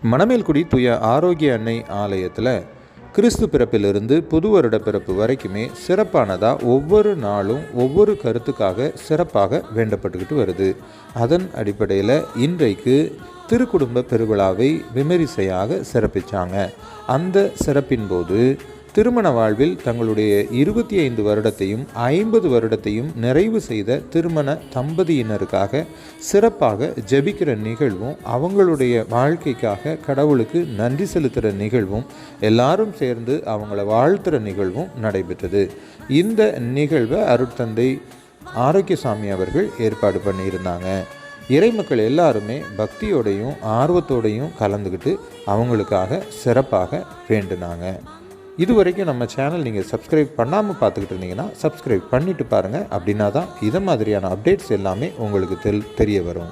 மணமேல்குடி தூய ஆரோக்கிய அன்னை ஆலயத்தில் கிறிஸ்து பிறப்பிலிருந்து புது வருட பிறப்பு வரைக்குமே சிறப்பானதாக ஒவ்வொரு நாளும் ஒவ்வொரு கருத்துக்காக சிறப்பாக வேண்டப்பட்டுக்கிட்டு வருது. அதன் அடிப்படையில் இன்றைக்கு திருக்குடும்ப பெருவிழாவை விமரிசையாக சிறப்பித்தாங்க. அந்த சிறப்பின் போது திருமண வாழ்வில் தங்களுடைய 25 வருடத்தையும் 50 வருடத்தையும் நிறைவு செய்த திருமண தம்பதியினருக்காக சிறப்பாக ஜெபிக்கிற நிகழ்வும், அவங்களுடைய வாழ்க்கைக்காக கடவுளுக்கு நன்றி செலுத்துகிற நிகழ்வும், எல்லாரும் சேர்ந்து அவங்கள வாழ்த்துகிற நிகழ்வும் நடைபெற்றது. இந்த நிகழ்வை அருட்தந்தை ஆரோக்கியசாமி அவர்கள் ஏற்பாடு பண்ணியிருந்தாங்க. இறைமக்கள் எல்லாருமே பக்தியோடையும் ஆர்வத்தோடையும் கலந்துக்கிட்டு அவங்களுக்காக சிறப்பாக வேண்டுனாங்க. இதுவரைக்கும் நம்ம சேனல் நீங்கள் சப்ஸ்கிரைப் பண்ணாமல் பார்த்துக்கிட்டு இருந்தீங்கன்னா சப்ஸ்கிரைப் பண்ணிவிட்டு பாருங்கள். அப்படின்னா தான் இதை மாதிரியான அப்டேட்ஸ் எல்லாமே உங்களுக்கு தெரிய வரும்.